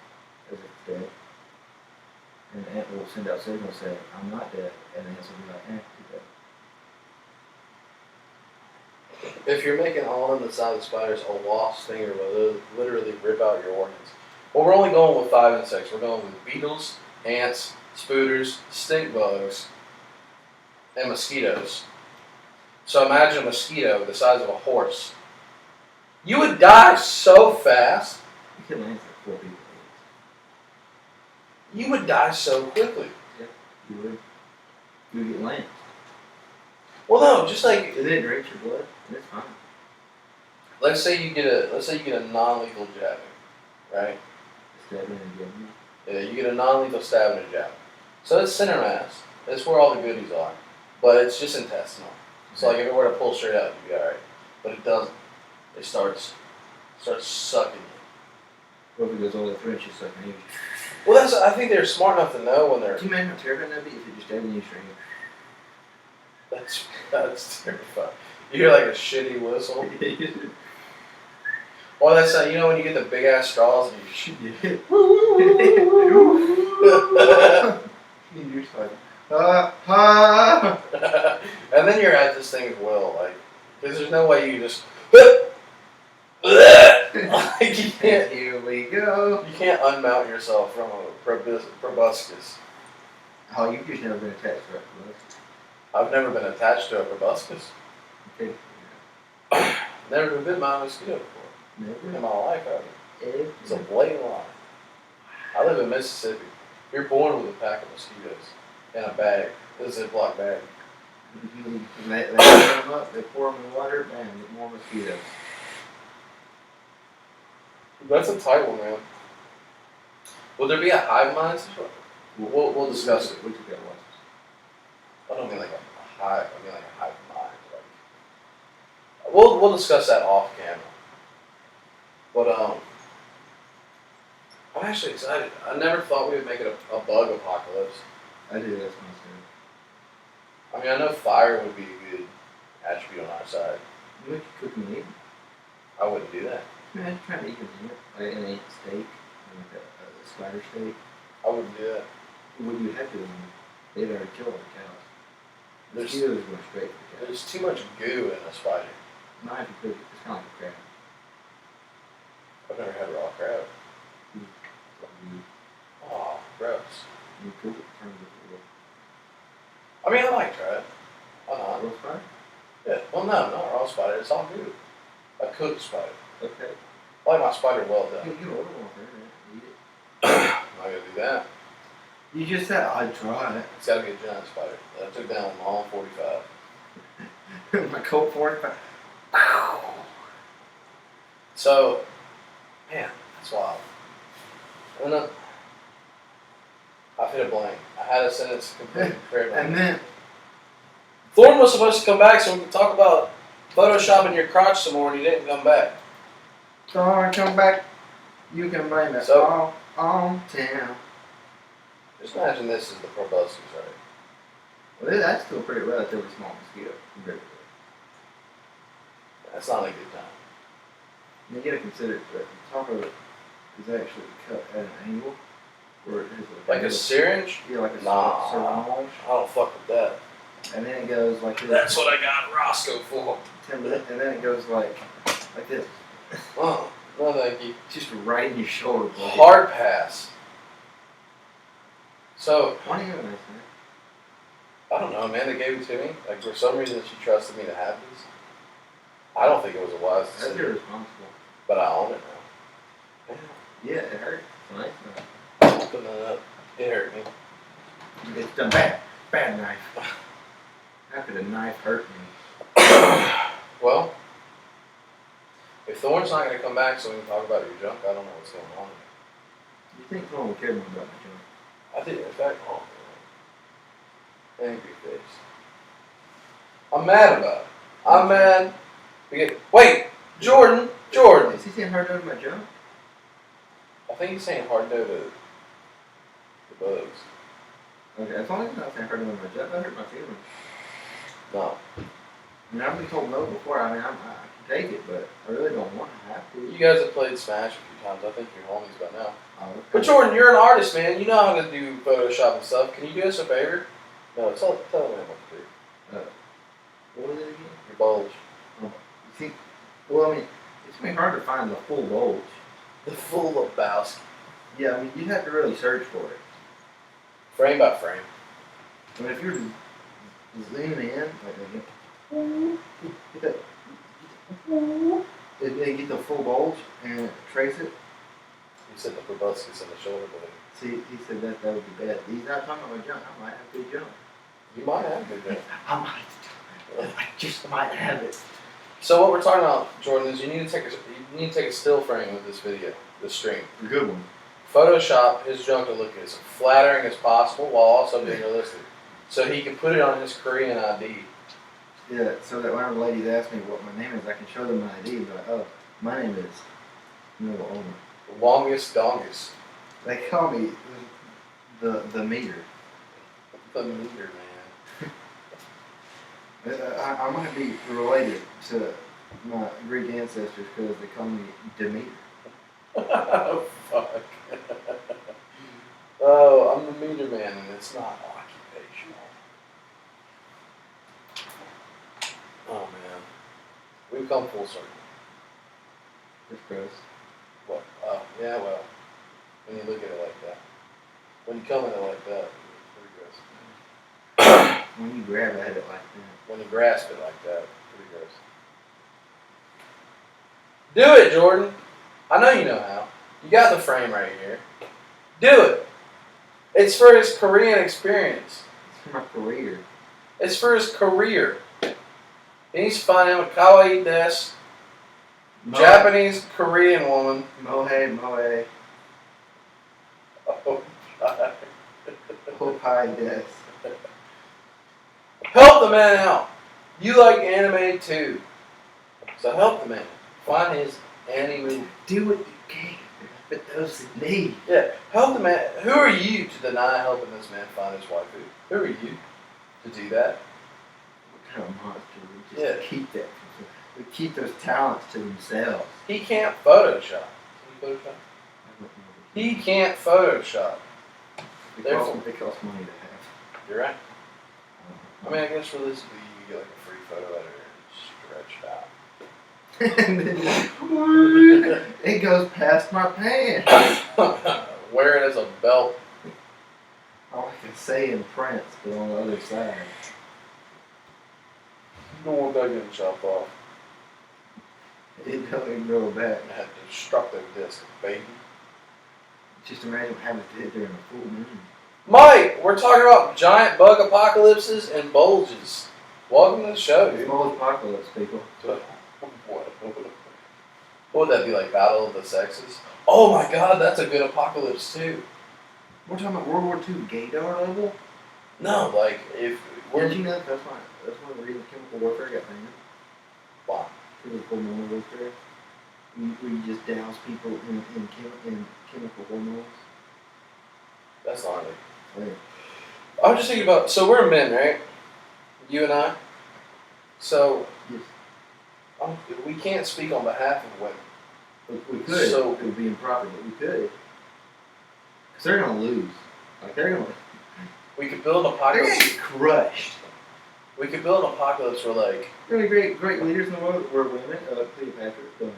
as if it's dead? And the ant will send out signals saying, "I'm not dead," and the ants will be like, "You're dead." If you're making all in the side of the spiders a wasp stinger will literally rip out your organs. Well, we're only going with 5 insects. We're going with beetles, ants, spooters, stink bugs, and mosquitoes. So imagine a mosquito the size of a horse. You would die so fast. You kill ants like 4 people. You would die so quickly. Yeah, you would. You would get lanced. Well, no, just like It didn't drink your blood, and it's fine. let's say you get a non-lethal jabbing, right? Stabbing and getting Yeah, you get a non-lethal stab and a jab. So it's center mass. That's where all the goodies are. But it's just intestinal. So like if it were to pull straight out, you'd be alright. But it doesn't. It starts sucking you. What if it goes all the way through and she's sucking you? Well, I think they're smart enough to know when they're. Can you imagine how terrifying that'd be if it just stabbed you straight? That's terrifying. You hear like a shitty whistle. Well, that's you know when you get the big ass straws and you shoot. You're just like, And then you're at this thing's will, like, because there's no way you just. Like you can't. Here we go. You can't unmount yourself from a proboscis. Oh, you've just never been attached to it. I've never been attached to a proboscis. Okay. Never been bitten by a mosquito before. Never. In my life, I Ever. It's a blatant lie. I live in Mississippi. You're born with a pack of mosquitoes in a bag, a Ziploc bag. They pour them up, they pour them in water, bam, get more mosquitoes. That's a tight one, man. Will there be a hive mind situation? We'll discuss it. We took that once. I don't mean like a hive. I mean like a hive mind. Like, we'll discuss that off camera. But I'm actually excited. I never thought we would make it a bug apocalypse. I did, that's my story. I mean, I know fire would be a good attribute on our side. You make cook and eat. I wouldn't do that. Man, trying to eat an ant, like an ant steak, like a spider steak. I wouldn't do that. Would you have to? They'd already killed all the cows. The There's- mosquitoes went straight for the cows. There's too much goo in a spider. Not if you cook it. It's kind of like a crab. I've never had raw crab. You Oh, gross. cook it, turns it into I mean, I like try it. Why a not? roast spider. Yeah. Well, no, not raw spider. It's all goo. A cooked spider. Okay. I like my spider well done. You order one there and eat it. I'm not gonna do that. You just said I'd try it. It's gotta be a giant spider. I took down a long 45. My Colt 45. So, man, that's wild. And then I've hit a blank. I had a sentence completely clear. And then Thorne was supposed to come back so we could talk about photoshopping your crotch some more, and he didn't come back. so when I come back, you can blame it So- all on town. Just imagine this is the proboscis, right? Well, that's still pretty relatively small mosquito. Compared to That's not a good time. you gotta consider that the top of it is actually cut at an angle where it has Like a syringe? yeah, like a Nah. syringe, I don't fuck with that. and then it goes like this. That's what I got Roscoe for. And then it goes like this, Oh, no thank you. just right in your shoulder blade. Hard pass. So, Why do you have this, man? I don't know, man. They gave it to me. Like, for some reason, she trusted me to have these. I don't think it was a wise That's decision, irresponsible. but I own it now. Yeah, it hurt. It's nice. Putting it up, it hurt me. It's done bad. Bad knife. How could a knife hurt me? Well, if Thorne's not going to come back so we can talk about your junk, I don't know what's going on. You think Thorne would care more about my junk? I did, in fact, angry face. I'm mad about it. I'm mad. Wait, Jordan. Is he saying hard over my junk? I think he's saying hard no to the bugs. Okay, as long as he's not saying hard over my junk, that hurt my feelings. No. I mean, I've been told no before. I mean, I can take it, but I really don't want to have to. You guys have played Smash a few times. I think you're homies by now. Okay. But Jordan, you're an artist, man. You know how to do Photoshop and stuff. Can you do us a favor? No, tell me what to do. What was it again? Your bulge. You think? Well, I mean, it's gonna be hard to find the full bulge. The full Lebowski. Yeah, I mean, you'd have to really search for it. Frame by frame. I mean, if you're zooming in, like get that, they get the full bulge and trace it. You said the proboscis in the shoulder blade. See, he said that would be bad. He's not talking about junk. I might have good junk. You might have good junk. I just might have it. So what we're talking about, Jordan, is you need to take a still frame of this video, this stream. A good one. Photoshop his junk to look as flattering as possible while also being realistic. So he can put it on his Korean ID. Yeah, so that whenever ladies ask me what my name is, I can show them my ID and be like, oh, my name is Noah Omer. The longest dongus. They call me the meter. The meter man. I might be related to my Greek ancestors because they call me Demeter. Oh, fuck. Oh, I'm the meter man and it's not occupational. Oh, man. We've come full circle. It's gross. What? Oh, yeah, well, when you look at it like that. When you come at it like that, it's pretty gross. When you grab at it like that. When you grasp it like that, pretty gross. Do it, Jordan. I know you know how. You got the frame right here. Do it. It's for his Korean experience. It's for my career. It's for his career. He needs to find him a kawaii desu, Japanese Korean woman. Moe. Oh, God. Popeye des. Help the man out. You like anime too. So help the man. Find his anime. Do what you can for those in need. Yeah, help the man. Who are you to deny helping this man find his waifu? Who are you to do that? What kind of monster would just Yeah. keep that? Would keep those talents to themselves. He can't Photoshop. Can you Photoshop? I don't know. He can't Photoshop. It costs money to have. You're right. I mean, I guess realistically, you could get like a free photo editor and stretch it out. And then it goes past my pants. Wear it as a belt. All I can say in Prince, but on the other side. You don't want that getting chopped off. It don't even go back. That destructive disc, baby. Just imagine having to hit there in a full moon. Mike, we're talking about giant bug apocalypses and bulges. Welcome to the show, dude. Small apocalypse, people. What would that be like? Battle of the Sexes? Oh my God, that's a good apocalypse too. We're talking about World War II gaydar level? No, like if we're Did you know that's one of the reasons chemical warfare got famous? Why? It was hormonal warfare. Where you just douse people in chemical hormones. That's gnarly. Yeah. I'm just thinking about. So we're men, right? You and I. So Yes. we can't speak on behalf of women. We could. So- It would be improper, but we could. Because they're going to lose. Like, they're going to We could build an apocalypse. get crushed. We could build an apocalypse where like Really great leaders in the world were women. Cleopatra,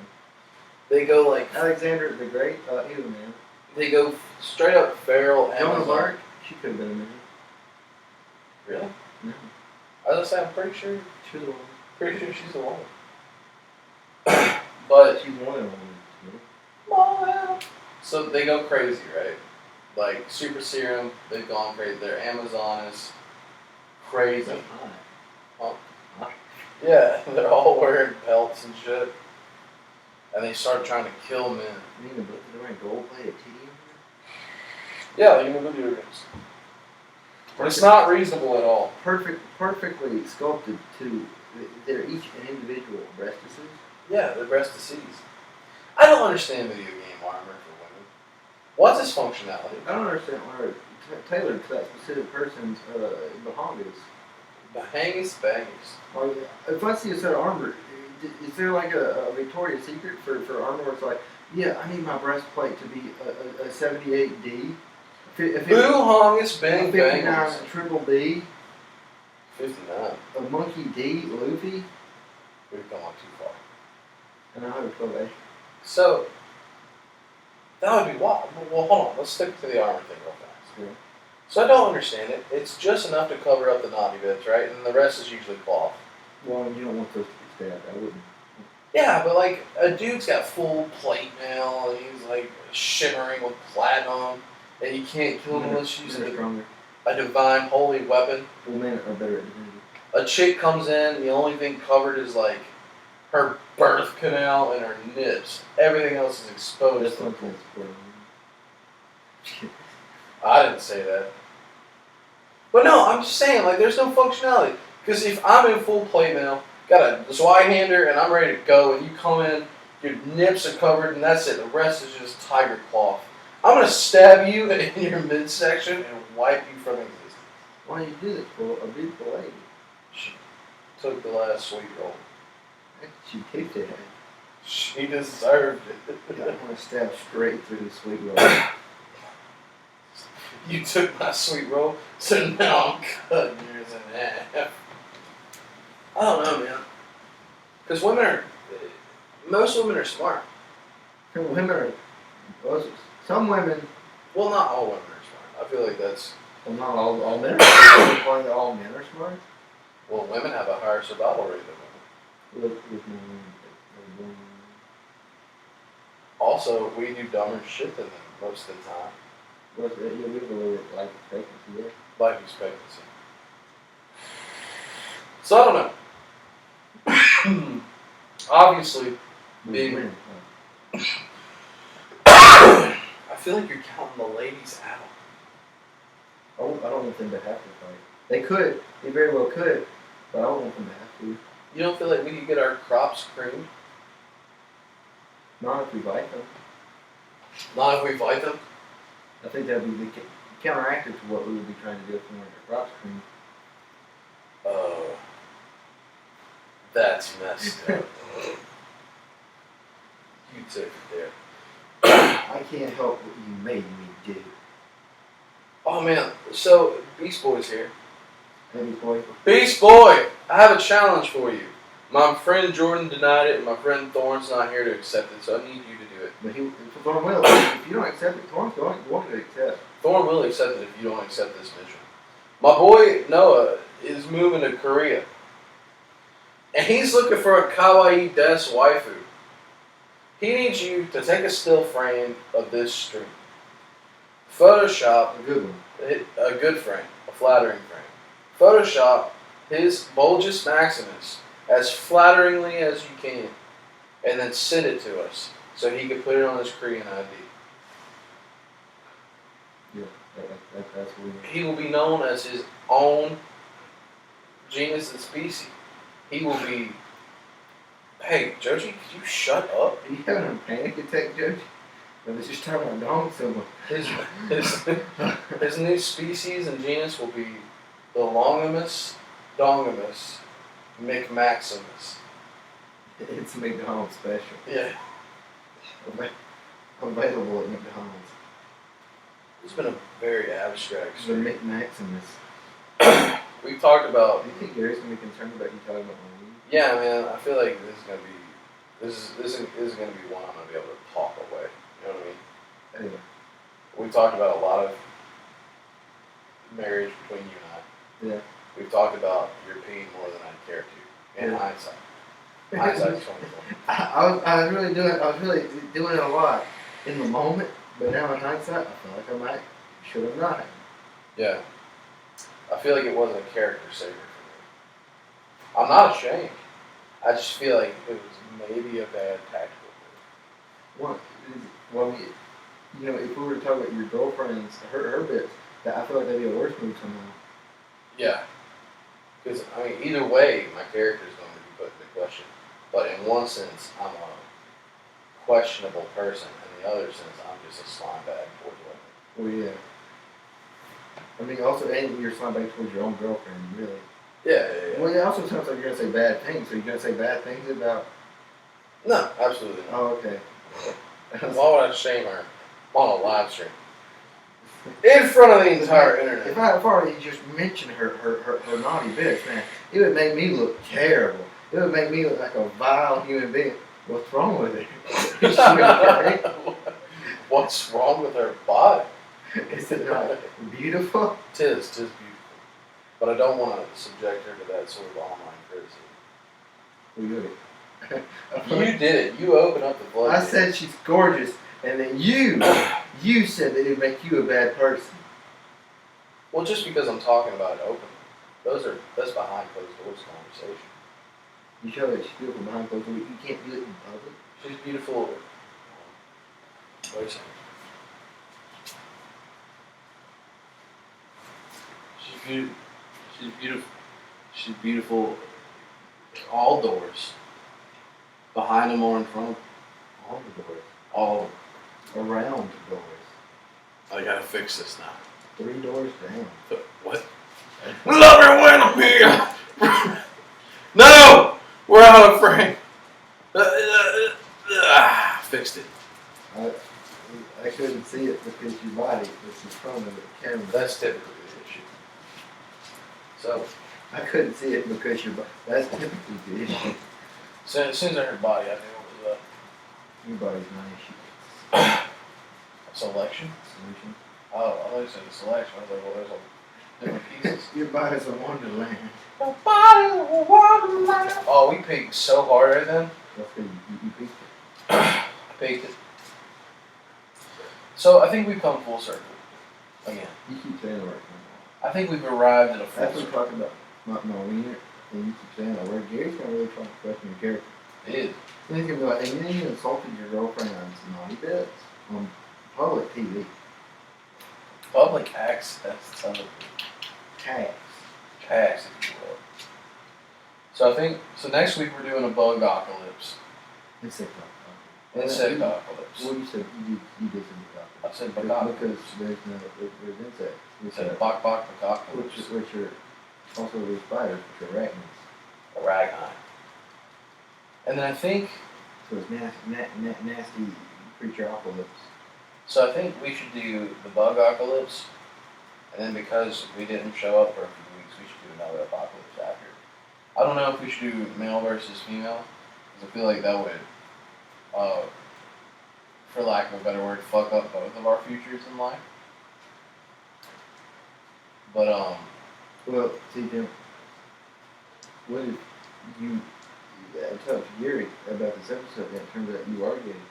they go like Alexander the Great, he was a man. they go straight up feral Joan of Amazon. Arc, she could have been a man. Really? No, I was gonna say I'm pretty sure she was a woman. she's a woman. But She's more than a woman. so they go crazy, right? Like super serum, they've gone crazy. They're Amazonas, crazy. That's hot. Huh? Yeah, they're all wearing pelts and shit. And they start trying to kill men. You mean they're wearing gold-plated titty? Yeah, like in the video games. But it's not reasonable at all. Perfectly sculpted to. They're each an individual breastises. Yeah, they're breast disease. I don't understand video game armor for women. What's its functionality? I don't understand why they're tailored to that specific person's behangas. Bahangus bangers. Like, if I see a set of armor, is there like a Victoria's Secret for armor where it's like, yeah, I need my breastplate to be a 78D, Boo-hongus bang 59 bangers. triple D, 59. a monkey D, Luffy, We've gone too far. and a 112A. So, that would be wild. Well, hold on. Let's stick to the armor thing real fast. Yeah. So I don't understand it. It's just enough to cover up the naughty bits, right? And the rest is usually cloth. Well, you don't want those to be stabbed. I wouldn't. Yeah, but like a dude's got full plate mail and he's like shimmering with platinum, and you can't kill him unless you use Men are stronger. a divine holy weapon. Well, men are better at divinity. A chick comes in, the only thing covered is like her birth canal and her nips. Everything else is exposed. That's one thing that's important. I didn't say that. But no, I'm just saying, like, there's no functionality. Because if I'm in full plate mail, got a Zweihander, and I'm ready to go, and you come in, your nips are covered, and that's it. The rest is just tiger cloth. I'm going to stab you in your midsection and wipe you from existence. Why do you do this for a beautiful lady? She took the last sweet roll. She kicked it. She deserved it. I want to stab straight through the sweet roll. You took my sweet roll, so now I'm cutting yours in half. I don't know, man. Because most women are smart. Women are, some women, Well, not all women are smart. I feel like that's, well, not all men are smart. Why all men are smart? well, women have a higher survival rate than women. With more women. Also, we do dumber shit than them most of the time. Well, yeah, we have a lower life expectancy, yeah. Life expectancy. So I don't know. Obviously, being. Women. I feel like you're counting the ladies out. I don't want them to have to fight. They could. They very well could. But I don't want them to have to. You don't feel like we could get our crops creamed? Not if we fight them. Not if we fight them? I think that would be the counteractive to what we would be trying to do if we wanted our crops cream. Oh. That's messed up. You took it there. I can't help what you made me do. Oh, Oh man, so Beast Boy's here. Maybe boy. Beast Boy, I have a challenge for you. My friend Jordan denied it, and my friend Thorne's not here to accept it, so I need you to do it. But Thorne will. If you don't accept it, Thorne's going to accept. Thorne will accept it if you don't accept this mission. My boy Noah is moving to Korea, and he's looking for a kawaii desu waifu. He needs you to take a still frame of this stream. Photoshop A good one. a good frame, a flattering frame. Photoshop his Bulgus Maximus as flatteringly as you can, and then send it to us so he can put it on his Korean ID. Yeah, that's what we need. He will be known as his own genus and species. He will be. Hey, Joji, could you shut up? Are you having a panic attack, Judge? I was just talking about dog so much. His new species and genus will be the Longimus Dongimus McMaximus. It's a McDonald's special. Yeah. Available at McDonald's. It's been a very abstract The story. McMaximus. We've talked about. Do you think Gary's gonna be concerned about you talking about my weed? Yeah, man. I feel like this is gonna be. This is gonna be one I'm gonna be able to talk away. You know what I mean? Anyway. We've talked about a lot of marriage between you and I. Yeah. We've talked about your peeing more than I care to. In Yeah. hindsight. Hindsight's 2020. I was really doing it a lot in the moment, but now in hindsight, I feel like should have not. Yeah. I feel like it wasn't a character saver for me. I'm not ashamed. I just feel like it was maybe a bad tactical move. Well, I mean, you know, if we were to talk about your girlfriend's, her bits, that I feel like that'd be a worse move somehow. Yeah. Because, I mean, either way, my character is going to be put into question. But in one sense, I'm a questionable person. In the other sense, I'm just a slime bag towards women. Well, yeah. I mean, also, and you're slime back towards your own girlfriend, really. Yeah. Well, it also sounds like you're going to say bad things. So you're going to say bad things about... No, absolutely not. Oh, okay. Why would I shame her on a live stream? In front of the entire internet. If I already just mentioned her naughty bits, man, it would make me look terrible. It would make me look like a vile human being. What's wrong with her? Is she okay? What's wrong with her body? Is it not beautiful? Tis beautiful. But I don't want to subject her to that sort of online criticism. We do it. You did it. You opened up the floodgates. I said she's gorgeous, and then you said that it would make you a bad person. Well, just because I'm talking about it openly. That's behind closed doors conversation. You show that she's beautiful behind closed doors. You can't do it in public. She's beautiful. Wait a second. She's beautiful. She's beautiful. All doors. Behind them or in front of them. All the doors. All of them. Around the doors. I gotta fix this now. 3 doors down. What? Love her when I'm here. No, we're out of frame. Fixed it. I couldn't see it because your body was in front of the camera. That's typically the issue. So, I couldn't see it because your body. That's typically the issue. so as soon as I heard body, I knew it was Your body's not an issue. a selection. Solution. Oh, I thought you said a selection. I was like, well, there's a different pieces. Your body's a wonderland. Oh, we peaked so hard right then. That's good. You peaked it. I peaked it. So I think we've come full circle again. You keep saying the right thing. I think we've arrived at a full That's what circle. we're talking about. My wiener. And you keep saying that word. Gary's gonna really try to question your character. It is. And he's gonna be like, and then you insulted your girlfriend on some naughty bits on public TV. Public access to Tags. tax, if you will. So I think, so next week we're doing a bug apocalypse. Insect apocalypse. Well, you said you did some I said because apocalypse. there's insects. I said bok apocalypse. Which are also the spiders, which are arachnids. A ragheim. And then I think, So it's nasty creature apocalypse. so I think we should do the bug apocalypse, And then because we didn't show up for a few weeks, we should do another apocalypse after. I don't know if we should do male versus female, because I feel like that would, for lack of a better word, fuck up both of our futures in life. But Well, see, Jim, what if you talked to Gary about this episode and it turns out you are gay?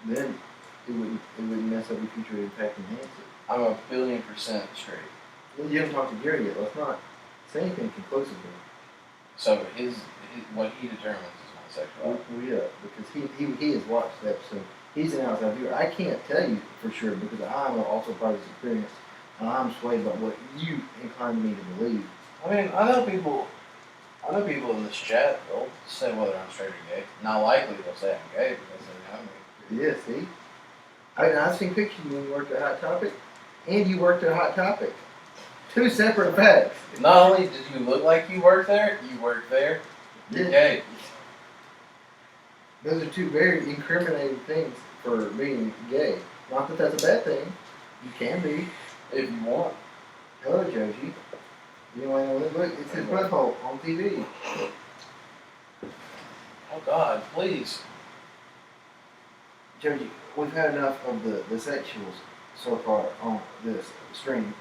Then it wouldn't mess up your future, in fact enhance it. I'm 1,000,000,000% straight. Well, you haven't talked to Gary yet. Let's not say anything conclusively. So his what he determines is my sexuality. Well, yeah, because he has watched the episode. He's an outside viewer. I can't tell you for sure because I'm also part of this experience. And I'm swayed by what you incline me to believe. I mean, I know people in this chat, they'll say whether I'm straight or gay. Not likely they'll say I'm gay because they know me. Yeah, see? I've seen pictures when you worked at Hot Topic, and you worked at Hot Topic. Two separate facts. Not only did you look like you worked there, you're gay. Those are two very incriminating things for being gay. Not that that's a bad thing. You can be. If you want. Hello, Joji. You want to look? It's his butthole on TV. Oh God, please. Joji, we've had enough of the sexuals so far on this stream.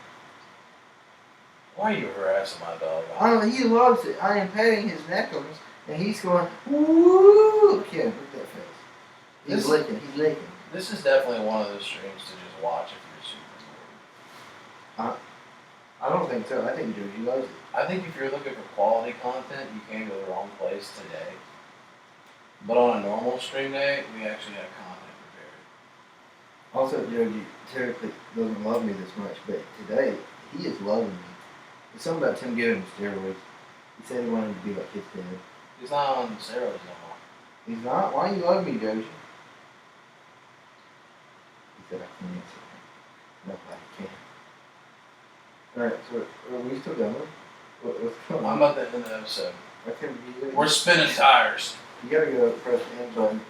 Why are you harassing my dog? He loves it. I am patting his knuckles, and he's going, woo! Look at him, look at that face. He's licking, he's licking. This is definitely one of those streams to just watch if you're super bored. I don't think so. I think Joji loves it. I think if you're looking for quality content, you can't go the wrong place today. But on a normal stream day, we actually have content prepared. Also, Joji typically doesn't love me this much, but today, he is loving me. It's something about Tim giving him steroids. He said he wanted to be like his dad. He's not on steroids no more. He's not? Why you love me, Joji? He said I can't answer that. Nobody can. Alright, so are we still going? What's going on? I'm about to end the episode. Okay, We're spinning tires. You gotta go press the end button.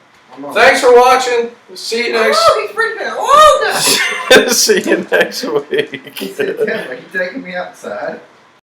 Thanks for watching. See you next. Oh, he's freaking out. Oh, no! See you next week. He said, "Tell me, you taking me outside?"